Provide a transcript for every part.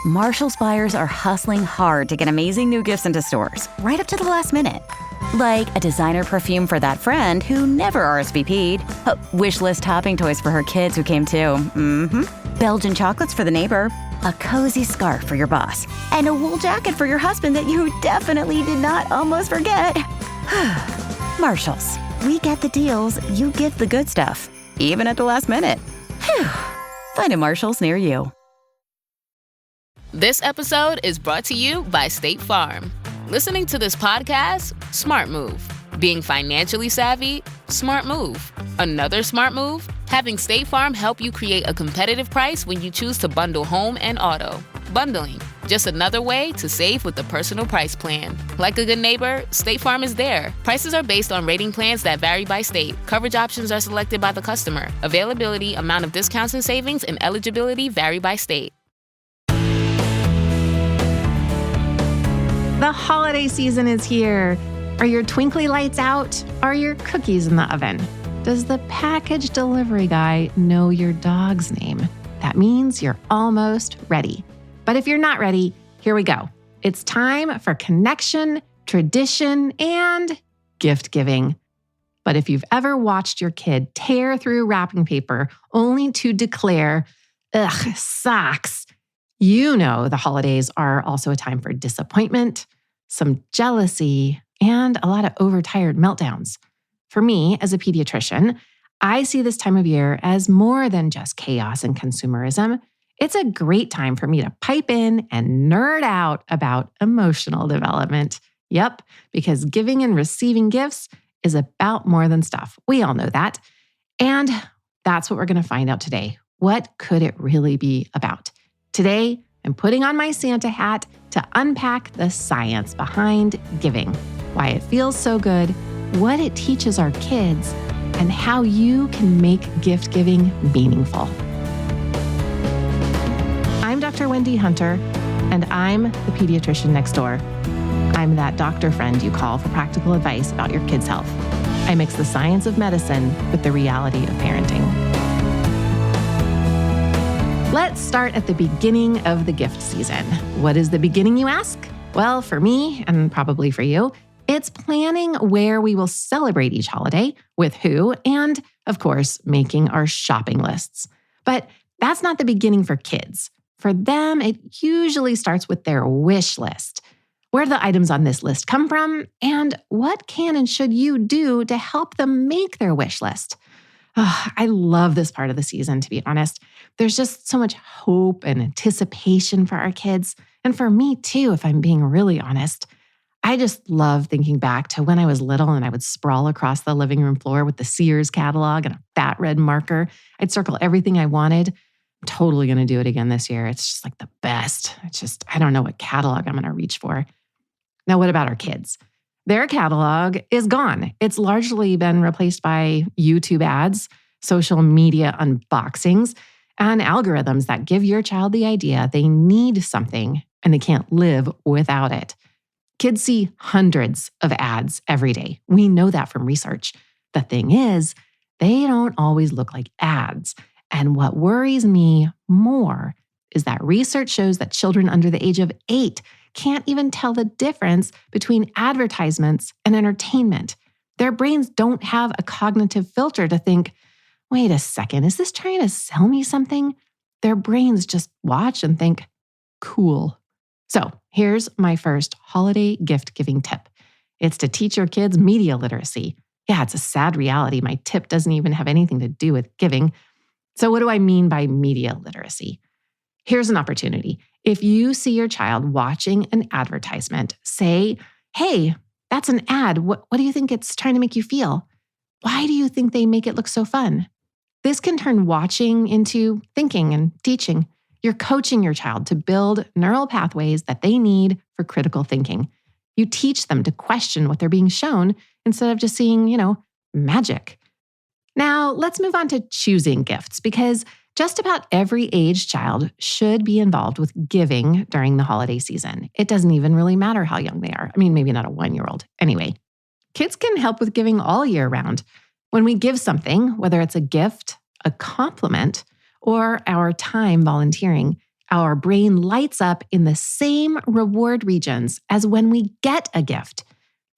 Marshall's buyers are hustling hard to get amazing new gifts into stores, right up to the last minute. Like a designer perfume for that friend who never RSVP'd, wish list topping toys for her kids who came too, Belgian chocolates for the neighbor, a cozy scarf for your boss, and a wool jacket for your husband that you definitely did not almost forget. Marshalls, we get the deals, you get the good stuff, even at the last minute. Phew. Find a Marshalls near you. This episode is brought to you by State Farm. Listening to this podcast? Smart move. Being financially savvy? Smart move. Another smart move? Having State Farm help you create a competitive price when you choose to bundle home and auto. Bundling, just another way to save with the personal price plan. Like a good neighbor, State Farm is there. Prices are based on rating plans that vary by state. Coverage options are selected by the customer. Availability, amount of discounts and savings, and eligibility vary by state. The holiday season is here. Are your twinkly lights out? Are your cookies in the oven? Does the package delivery guy know your dog's name? That means you're almost ready. But if you're not ready, here we go. It's time for connection, tradition, and gift giving. But if you've ever watched your kid tear through wrapping paper only to declare, ugh, sucks, you know the holidays are also a time for disappointment, some jealousy, and a lot of overtired meltdowns. For me, as a pediatrician, I see this time of year as more than just chaos and consumerism. It's a great time for me to pipe in and nerd out about emotional development. Yep, because giving and receiving gifts is about more than stuff. We all know that. And that's what we're going to find out today. What could it really be about? Today, I'm putting on my Santa hat to unpack the science behind giving, why it feels so good, what it teaches our kids, and how you can make gift giving meaningful. I'm Dr. Wendy Hunter, and I'm the pediatrician next door. I'm that doctor friend you call for practical advice about your kids' health. I mix the science of medicine with the reality of parenting. Let's start at the beginning of the gift season. What is the beginning, you ask? Well, for me, and probably for you, it's planning where we will celebrate each holiday, with who, and, of course, making our shopping lists. But that's not the beginning for kids. For them, it usually starts with their wish list. Where do the items on this list come from? And what can and should you do to help them make their wish list? Oh, I love this part of the season, to be honest. There's just so much hope and anticipation for our kids. And for me too, if I'm being really honest. I just love thinking back to when I was little and I would sprawl across the living room floor with the Sears catalog and a fat red marker. I'd circle everything I wanted. I'm totally going to do it again this year. It's just like the best. I don't know what catalog I'm going to reach for. Now, what about our kids? Their catalog is gone. It's largely been replaced by YouTube ads, social media unboxings, and algorithms that give your child the idea they need something and they can't live without it. Kids see hundreds of ads every day. We know that from research. The thing is, they don't always look like ads. And what worries me more is that research shows that children under the age of 8 can't even tell the difference between advertisements and entertainment. Their brains don't have a cognitive filter to think, wait a second, is this trying to sell me something? Their brains just watch and think, cool. So here's my first holiday gift-giving tip. It's to teach your kids media literacy. Yeah, it's a sad reality. My tip doesn't even have anything to do with giving. So what do I mean by media literacy? Here's an opportunity. If you see your child watching an advertisement, say, hey, that's an ad. What do you think it's trying to make you feel? Why do you think they make it look so fun? This can turn watching into thinking and teaching. You're coaching your child to build neural pathways that they need for critical thinking. You teach them to question what they're being shown instead of just seeing, magic. Now, let's move on to choosing gifts because just about every age child should be involved with giving during the holiday season. It doesn't even really matter how young they are. I mean, maybe not a 1-year-old. Anyway, kids can help with giving all year round. When we give something, whether it's a gift, a compliment, or our time volunteering, our brain lights up in the same reward regions as when we get a gift,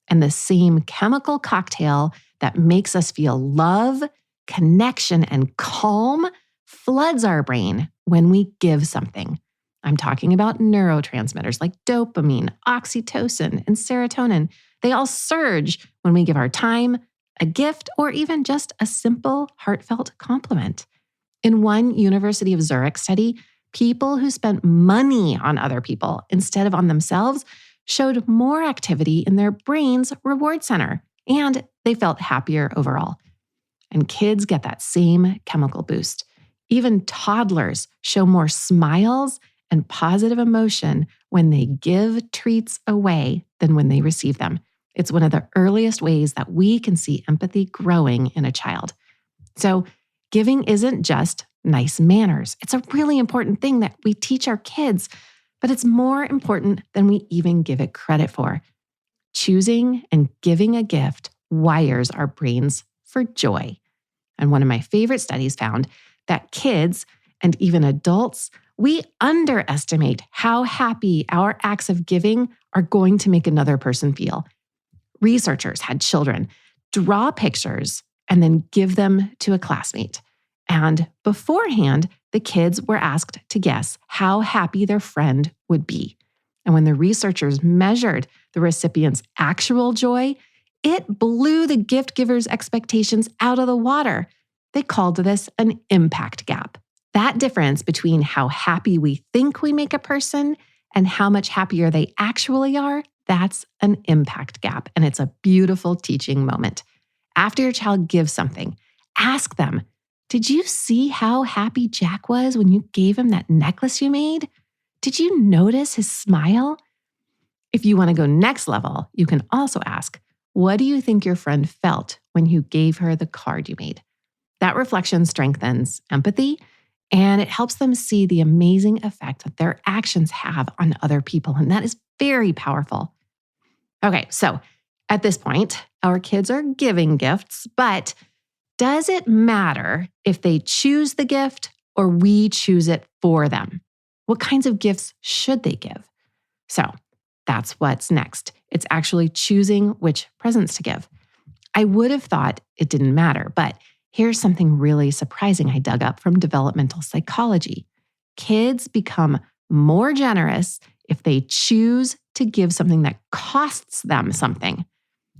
and the same chemical cocktail that makes us feel love, connection, and calm floods our brain when we give something. I'm talking about neurotransmitters like dopamine, oxytocin, and serotonin. They all surge when we give our time, a gift, or even just a simple, heartfelt compliment. In one University of Zurich study, people who spent money on other people instead of on themselves showed more activity in their brain's reward center, and they felt happier overall. And kids get that same chemical boost. Even toddlers show more smiles and positive emotion when they give treats away than when they receive them. It's one of the earliest ways that we can see empathy growing in a child. So giving isn't just nice manners. It's a really important thing that we teach our kids, but it's more important than we even give it credit for. Choosing and giving a gift wires our brains for joy. And one of my favorite studies found that kids and even adults, we underestimate how happy our acts of giving are going to make another person feel. Researchers had children draw pictures and then give them to a classmate. And beforehand, the kids were asked to guess how happy their friend would be. And when the researchers measured the recipient's actual joy, it blew the gift giver's expectations out of the water. They called this an impact gap. That difference between how happy we think we make a person and how much happier they actually are, that's an impact gap. And it's a beautiful teaching moment. After your child gives something, ask them, did you see how happy Jack was when you gave him that necklace you made? Did you notice his smile? If you want to go next level, you can also ask, what do you think your friend felt when you gave her the card you made? That reflection strengthens empathy, and it helps them see the amazing effect that their actions have on other people. And that is very powerful. Okay, so at this point, our kids are giving gifts, but does it matter if they choose the gift or we choose it for them? What kinds of gifts should they give? So that's what's next. It's actually choosing which presents to give. I would have thought it didn't matter, but here's something really surprising I dug up from developmental psychology. Kids become more generous if they choose to give something that costs them something.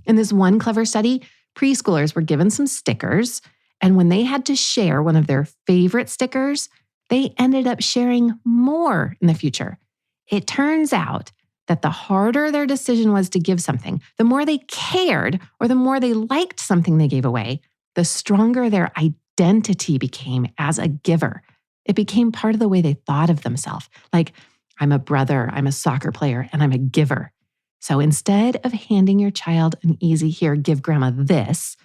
In this one clever study, preschoolers were given some stickers, and when they had to share one of their favorite stickers, they ended up sharing more in the future. It turns out that the harder their decision was to give something, the more they cared or the more they liked something they gave away, the stronger their identity became as a giver. It became part of the way they thought of themselves. Like, I'm a brother, I'm a soccer player, and I'm a giver. So instead of handing your child an easy, here, give grandma this,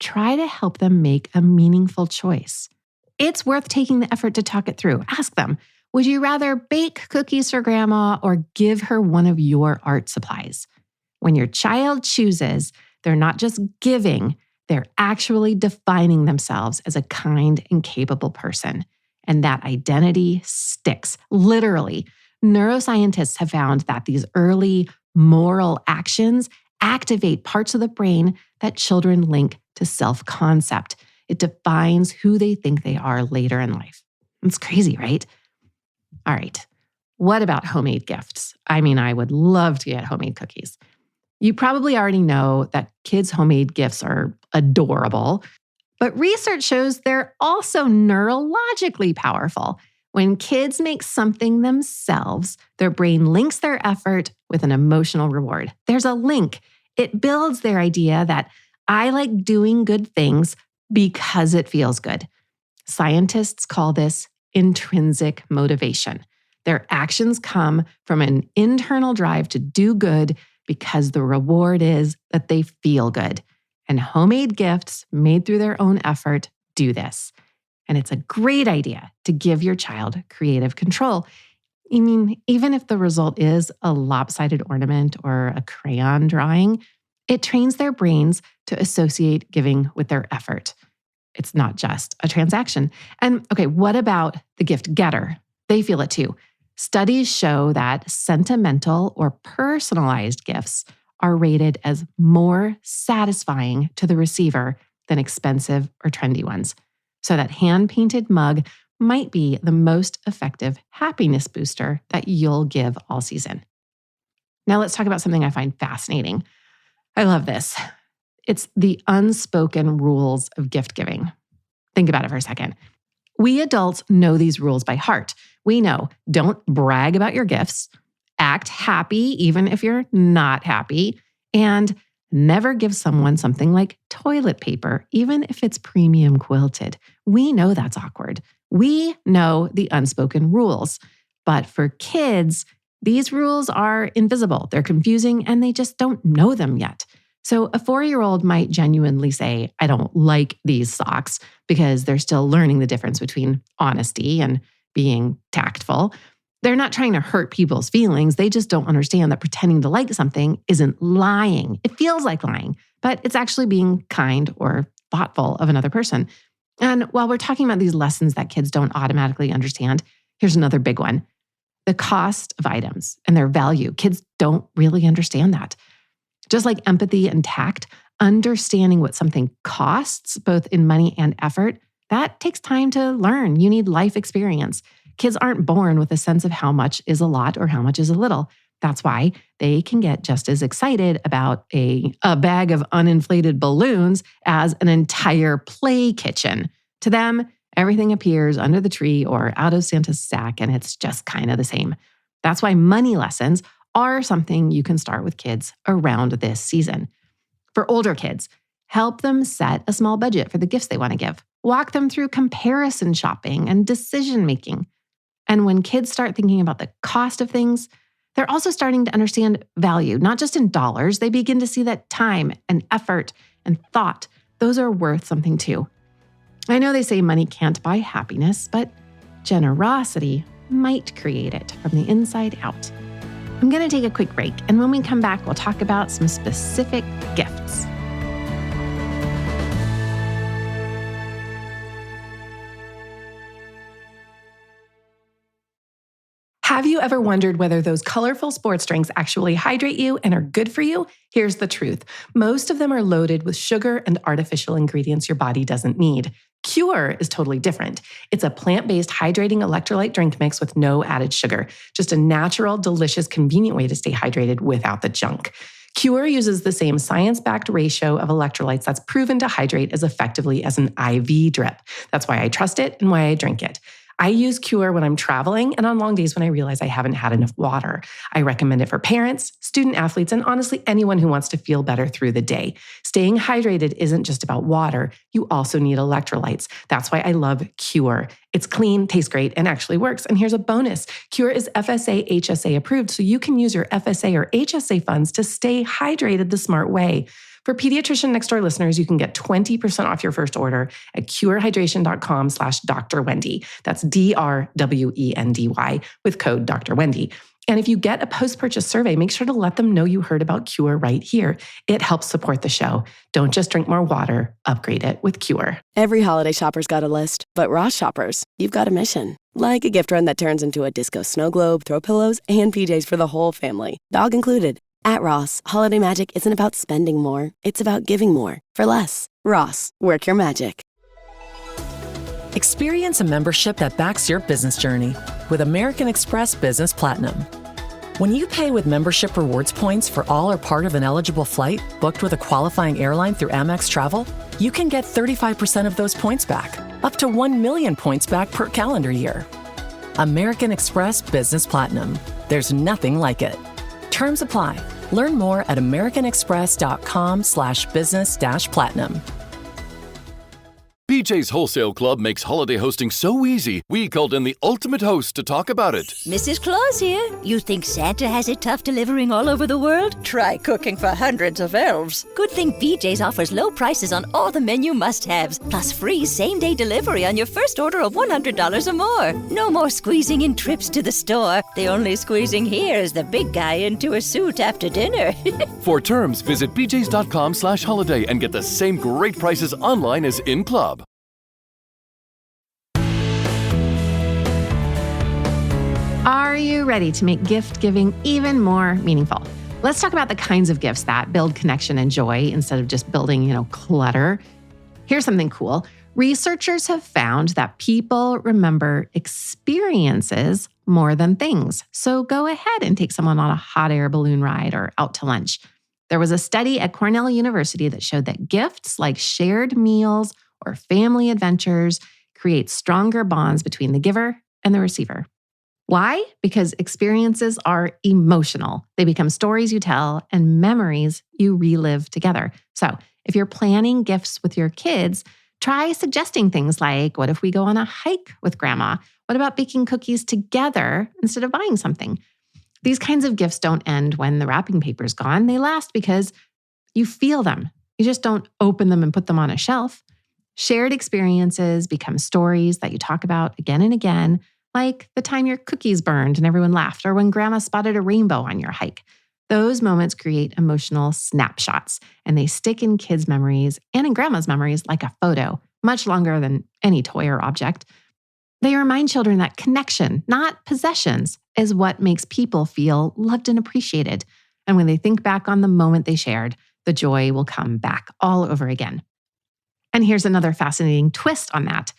try to help them make a meaningful choice. It's worth taking the effort to talk it through. Ask them, would you rather bake cookies for grandma or give her one of your art supplies? When your child chooses, they're not just giving, they're actually defining themselves as a kind and capable person. And that identity sticks. Literally, neuroscientists have found that these early moral actions activate parts of the brain that children link to self-concept. It defines who they think they are later in life. It's crazy, right? All right. What about homemade gifts? I mean, I would love to get homemade cookies. You probably already know that kids' homemade gifts are adorable, but research shows they're also neurologically powerful. When kids make something themselves, their brain links their effort with an emotional reward. There's a link. It builds their idea that I like doing good things because it feels good. Scientists call this intrinsic motivation. Their actions come from an internal drive to do good because the reward is that they feel good. And homemade gifts made through their own effort do this. And it's a great idea to give your child creative control. I mean, even if the result is a lopsided ornament or a crayon drawing, it trains their brains to associate giving with their effort. It's not just a transaction. And okay, what about the gift getter? They feel it too. Studies show that sentimental or personalized gifts are rated as more satisfying to the receiver than expensive or trendy ones. So that hand-painted mug might be the most effective happiness booster that you'll give all season. Now let's talk about something I find fascinating. I love this. It's the unspoken rules of gift giving. Think about it for a second. We adults know these rules by heart. We know, don't brag about your gifts, act happy even if you're not happy, and never give someone something like toilet paper, even if it's premium quilted. We know that's awkward. We know the unspoken rules. But for kids, these rules are invisible, they're confusing, and they just don't know them yet. So a 4-year-old might genuinely say, I don't like these socks, because they're still learning the difference between honesty and being tactful. They're not trying to hurt people's feelings. They just don't understand that pretending to like something isn't lying. It feels like lying, but it's actually being kind or thoughtful of another person. And while we're talking about these lessons that kids don't automatically understand, here's another big one. The cost of items and their value. Kids don't really understand that. Just like empathy and tact, understanding what something costs, both in money and effort, that takes time to learn. You need life experience. Kids aren't born with a sense of how much is a lot or how much is a little. That's why they can get just as excited about a bag of uninflated balloons as an entire play kitchen. To them, everything appears under the tree or out of Santa's sack, and it's just kind of the same. That's why money lessons are something you can start with kids around this season. For older kids, help them set a small budget for the gifts they want to give. Walk them through comparison shopping and decision-making. And when kids start thinking about the cost of things, they're also starting to understand value, not just in dollars. They begin to see that time and effort and thought, those are worth something too. I know they say money can't buy happiness, but generosity might create it from the inside out. I'm going to take a quick break, and when we come back, we'll talk about some specific gifts. Have you ever wondered whether those colorful sports drinks actually hydrate you and are good for you? Here's the truth. Most of them are loaded with sugar and artificial ingredients your body doesn't need. Cure is totally different. It's a plant-based hydrating electrolyte drink mix with no added sugar. Just a natural, delicious, convenient way to stay hydrated without the junk. Cure uses the same science-backed ratio of electrolytes that's proven to hydrate as effectively as an IV drip. That's why I trust it and why I drink it. I use Cure when I'm traveling and on long days when I realize I haven't had enough water. I recommend it for parents, student athletes, and honestly, anyone who wants to feel better through the day. Staying hydrated isn't just about water. You also need electrolytes. That's why I love Cure. It's clean, tastes great, and actually works. And here's a bonus. Cure is FSA, HSA approved, so you can use your FSA or HSA funds to stay hydrated the smart way. For Pediatrician Next Door listeners, you can get 20% off your first order at curehydration.com/Dr. Wendy. That's DRWENDY with code Dr. Wendy. And if you get a post-purchase survey, make sure to let them know you heard about Cure right here. It helps support the show. Don't just drink more water, upgrade it with Cure. Every holiday shopper's got a list, but Ross shoppers, you've got a mission. Like a gift run that turns into a disco snow globe, throw pillows, and PJs for the whole family, dog included. At Ross, holiday magic isn't about spending more. It's about giving more for less. Ross, work your magic. Experience a membership that backs your business journey with American Express Business Platinum. When you pay with membership rewards points for all or part of an eligible flight booked with a qualifying airline through Amex Travel, you can get 35% of those points back, up to 1 million points back per calendar year. American Express Business Platinum. There's nothing like it. Terms apply. Learn more at americanexpress.com/business-platinum. BJ's Wholesale Club makes holiday hosting so easy, we called in the ultimate host to talk about it. Mrs. Claus here. You think Santa has it tough delivering all over the world? Try cooking for hundreds of elves. Good thing BJ's offers low prices on all the menu must-haves, plus free same-day delivery on your first order of $100 or more. No more squeezing in trips to the store. The only squeezing here is the big guy into a suit after dinner. For terms, visit bjs.com/holiday and get the same great prices online as in club. Are you ready to make gift giving even more meaningful? Let's talk about the kinds of gifts that build connection and joy instead of just building, clutter. Here's something cool. Researchers have found that people remember experiences more than things. So go ahead and take someone on a hot air balloon ride or out to lunch. There was a study at Cornell University that showed that gifts like shared meals or family adventures create stronger bonds between the giver and the receiver. Why? Because experiences are emotional. They become stories you tell and memories you relive together. So if you're planning gifts with your kids, try suggesting things like, what if we go on a hike with grandma? What about baking cookies together instead of buying something? These kinds of gifts don't end when the wrapping paper's gone. They last because you feel them. You just don't open them and put them on a shelf. Shared experiences become stories that you talk about again and again, like the time your cookies burned and everyone laughed, or when grandma spotted a rainbow on your hike. Those moments create emotional snapshots, and they stick in kids' memories and in grandma's memories like a photo, much longer than any toy or object. They remind children that connection, not possessions, is what makes people feel loved and appreciated. And when they think back on the moment they shared, the joy will come back all over again. And here's another fascinating twist on that.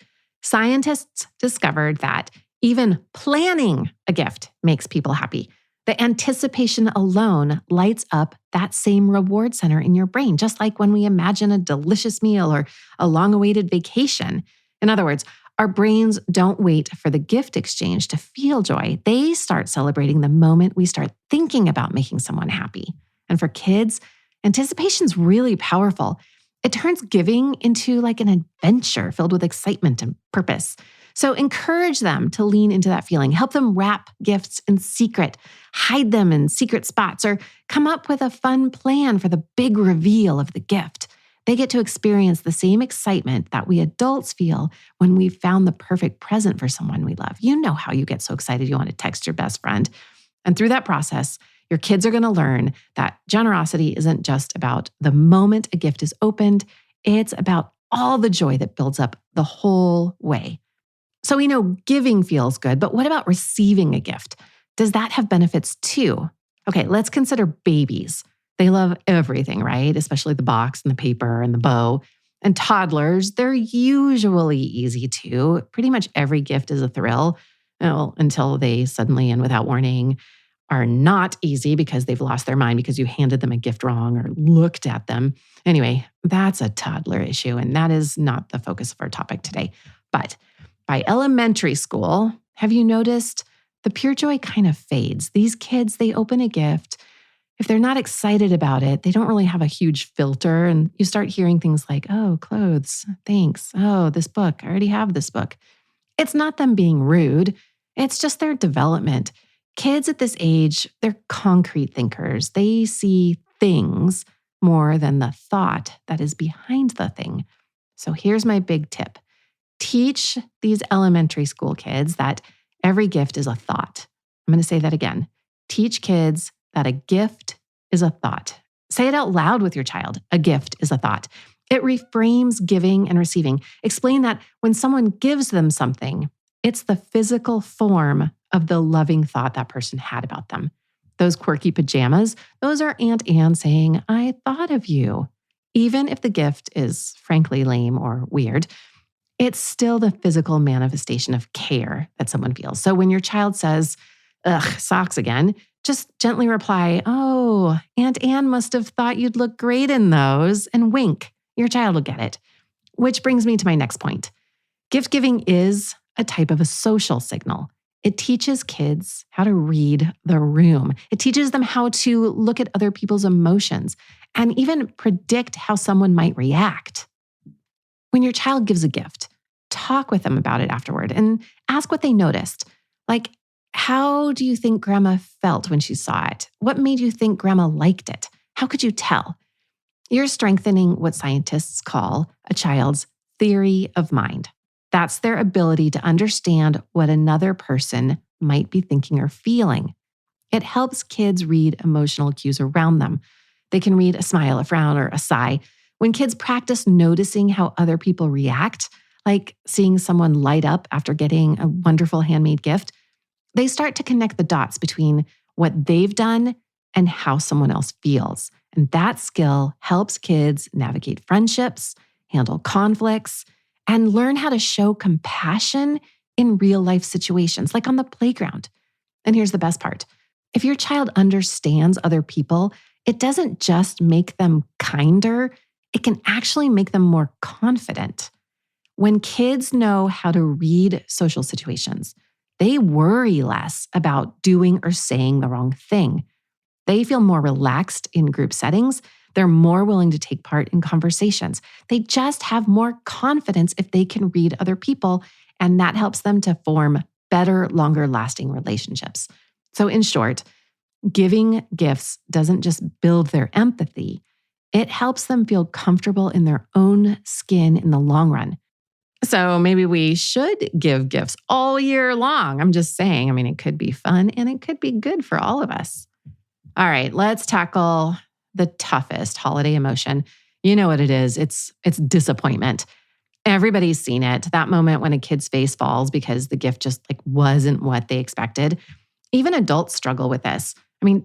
Scientists discovered that even planning a gift makes people happy. The anticipation alone lights up that same reward center in your brain, just like when we imagine a delicious meal or a long-awaited vacation. In other words, our brains don't wait for the gift exchange to feel joy. They start celebrating the moment we start thinking about making someone happy. And for kids, anticipation's really powerful. It turns giving into like an adventure filled with excitement and purpose. So encourage them to lean into that feeling. Help them wrap gifts in secret, hide them in secret spots, or come up with a fun plan for the big reveal of the gift. They get to experience the same excitement that we adults feel when we've found the perfect present for someone we love. You know how you get so excited you want to text your best friend. And through that process, your kids are going to learn that generosity isn't just about the moment a gift is opened. It's about all the joy that builds up the whole way. So we know giving feels good, but what about receiving a gift? Does that have benefits too? Okay, let's consider babies. They love everything, right? Especially the box and the paper and the bow. And toddlers, they're usually easy too. Pretty much every gift is a thrill, until they suddenly and without warning are not easy because they've lost their mind because you handed them a gift wrong or looked at them. Anyway, that's a toddler issue, and that is not the focus of our topic today. But by elementary school, have you noticed the pure joy kind of fades? These kids, they open a gift. If they're not excited about it, they don't really have a huge filter. And you start hearing things like, oh, clothes, thanks. Oh, this book, I already have this book. It's not them being rude. It's just their development. Kids at this age, they're concrete thinkers. They see things more than the thought that is behind the thing. So here's my big tip. Teach these elementary school kids that every gift is a thought. I'm going to say that again. Teach kids that a gift is a thought. Say it out loud with your child. A gift is a thought. It reframes giving and receiving. Explain that when someone gives them something, it's the physical form of the loving thought that person had about them. Those quirky pajamas, those are Aunt Anne saying, I thought of you. Even if the gift is frankly lame or weird, it's still the physical manifestation of care that someone feels. So when your child says, ugh, socks again, just gently reply, oh, Aunt Anne must have thought you'd look great in those, and wink. Your child will get it. Which brings me to my next point. Gift giving is a type of a social signal. It teaches kids how to read the room. It teaches them how to look at other people's emotions and even predict how someone might react. When your child gives a gift, talk with them about it afterward and ask what they noticed. Like, how do you think grandma felt when she saw it? What made you think grandma liked it? How could you tell? You're strengthening what scientists call a child's theory of mind. That's their ability to understand what another person might be thinking or feeling. It helps kids read emotional cues around them. They can read a smile, a frown, or a sigh. When kids practice noticing how other people react, like seeing someone light up after getting a wonderful handmade gift, they start to connect the dots between what they've done and how someone else feels. And that skill helps kids navigate friendships, handle conflicts, and learn how to show compassion in real life situations, like on the playground. And here's the best part. If your child understands other people, it doesn't just make them kinder, it can actually make them more confident. When kids know how to read social situations, they worry less about doing or saying the wrong thing. They feel more relaxed in group settings. They're more willing to take part in conversations. They just have more confidence if they can read other people, and that helps them to form better, longer-lasting relationships. So in short, giving gifts doesn't just build their empathy, it helps them feel comfortable in their own skin in the long run. So maybe we should give gifts all year long. I'm just saying, it could be fun and it could be good for all of us. All right, let's tackle the toughest holiday emotion. You know what it is. It's disappointment. Everybody's seen it. That moment when a kid's face falls because the gift just wasn't what they expected. Even adults struggle with this.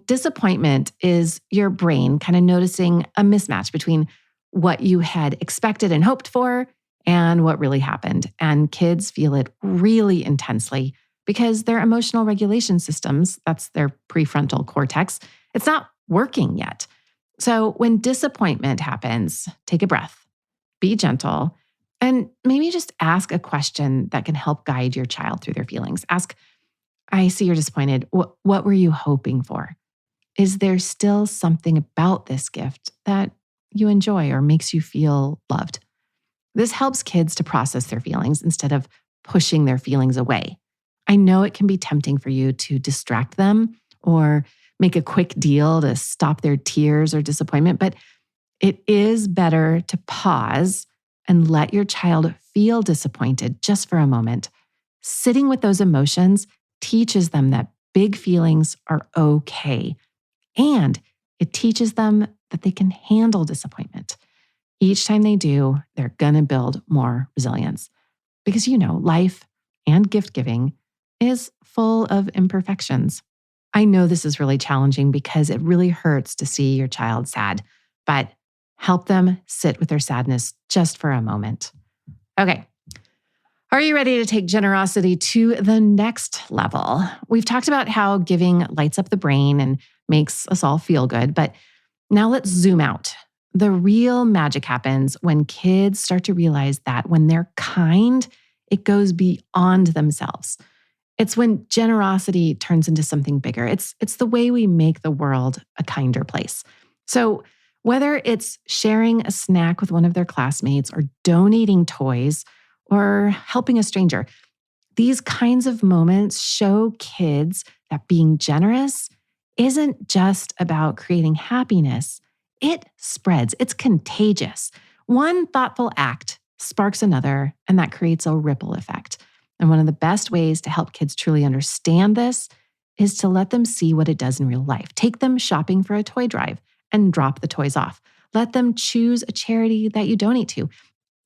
Disappointment is your brain kind of noticing a mismatch between what you had expected and hoped for and what really happened. And kids feel it really intensely because their emotional regulation systems, that's their prefrontal cortex, it's not working yet. So when disappointment happens, take a breath, be gentle, and maybe just ask a question that can help guide your child through their feelings. Ask, I see you're disappointed. What were you hoping for? Is there still something about this gift that you enjoy or makes you feel loved? This helps kids to process their feelings instead of pushing their feelings away. I know it can be tempting for you to distract them or make a quick deal to stop their tears or disappointment, but it is better to pause and let your child feel disappointed just for a moment. Sitting with those emotions teaches them that big feelings are okay, and it teaches them that they can handle disappointment. Each time they do, they're going to build more resilience. Because life and gift giving is full of imperfections. I know this is really challenging because it really hurts to see your child sad, but help them sit with their sadness just for a moment. Okay. Are you ready to take generosity to the next level? We've talked about how giving lights up the brain and makes us all feel good, but now let's zoom out. The real magic happens when kids start to realize that when they're kind, it goes beyond themselves. It's when generosity turns into something bigger. It's the way we make the world a kinder place. So whether it's sharing a snack with one of their classmates or donating toys or helping a stranger, these kinds of moments show kids that being generous isn't just about creating happiness. It spreads. It's contagious. One thoughtful act sparks another, and that creates a ripple effect. And one of the best ways to help kids truly understand this is to let them see what it does in real life. Take them shopping for a toy drive and drop the toys off. Let them choose a charity that you donate to.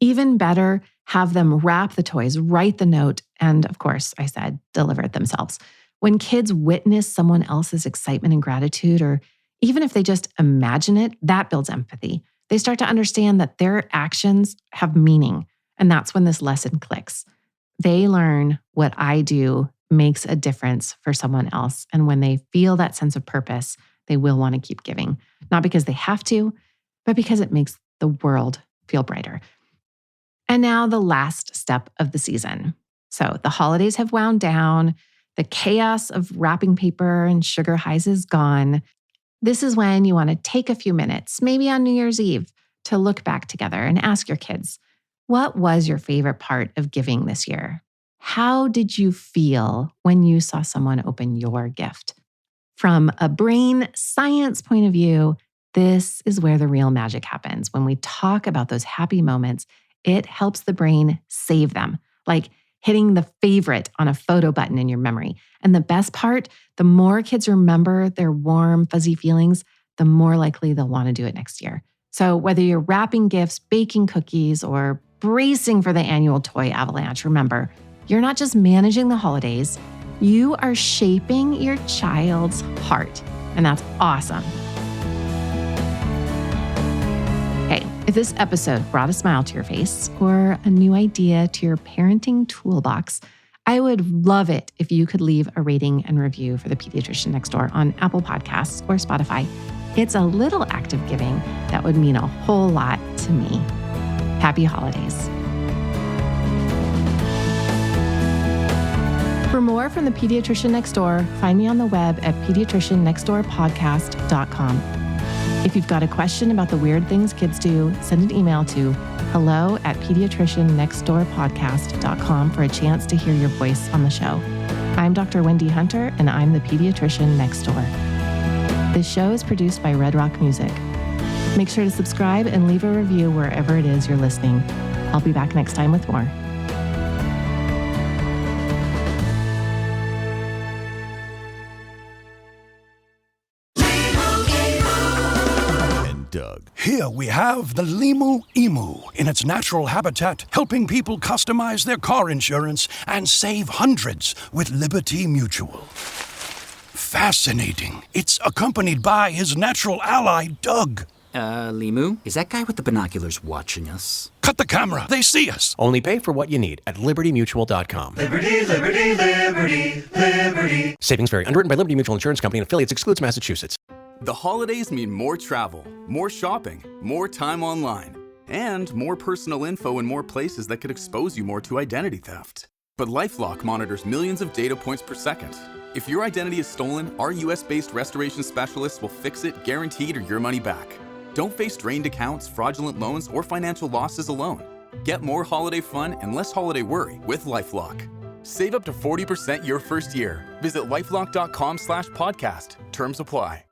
Even better, have them wrap the toys, write the note, and of course, I said, deliver it themselves. When kids witness someone else's excitement and gratitude, or even if they just imagine it, that builds empathy. They start to understand that their actions have meaning, and that's when this lesson clicks. They learn what I do makes a difference for someone else, and when they feel that sense of purpose, they will want to keep giving. Not because they have to, but because it makes the world feel brighter. And now the last step of the season. So the holidays have wound down. The chaos of wrapping paper and sugar highs is gone. This is when you want to take a few minutes, maybe on New Year's Eve, to look back together and ask your kids, what was your favorite part of giving this year? How did you feel when you saw someone open your gift? From a brain science point of view, this is where the real magic happens. When we talk about those happy moments, it helps the brain save them, like hitting the favorite on a photo button in your memory. And the best part, the more kids remember their warm, fuzzy feelings, the more likely they'll want to do it next year. So whether you're wrapping gifts, baking cookies, or bracing for the annual toy avalanche, remember, you're not just managing the holidays, You are shaping your child's heart, and that's awesome. Hey, if this episode brought a smile to your face or a new idea to your parenting toolbox, I would love it if you could leave a rating and review for the Pediatrician Next Door on Apple Podcasts or Spotify. It's a little act of giving that would mean a whole lot to me. Happy holidays. For more from the Pediatrician Next Door, find me on the web at pediatriciannextdoorpodcast.com. If you've got a question about the weird things kids do, send an email to hello@pediatriciannextdoorpodcast.com for a chance to hear your voice on the show. I'm Dr. Wendy Hunter, and I'm the Pediatrician Next Door. This show is produced by Red Rock Music. Make sure to subscribe and leave a review wherever it is you're listening. I'll be back next time with more. Doug. Here we have the Limu Emu in its natural habitat, helping people customize their car insurance and save hundreds with Liberty Mutual. Fascinating. It's accompanied by his natural ally, Doug. Limu? Is that guy with the binoculars watching us? Cut the camera. They see us. Only pay for what you need at libertymutual.com. Liberty, liberty, liberty, liberty. Savings vary. Underwritten by Liberty Mutual Insurance Company and affiliates. Excludes Massachusetts. The holidays mean more travel, more shopping, more time online, and more personal info in more places that could expose you more to identity theft. But LifeLock monitors millions of data points per second. If your identity is stolen, our US-based restoration specialists will fix it, guaranteed, or your money back. Don't face drained accounts, fraudulent loans, or financial losses alone. Get more holiday fun and less holiday worry with LifeLock. Save up to 40% your first year. Visit LifeLock.com/podcast. Terms apply.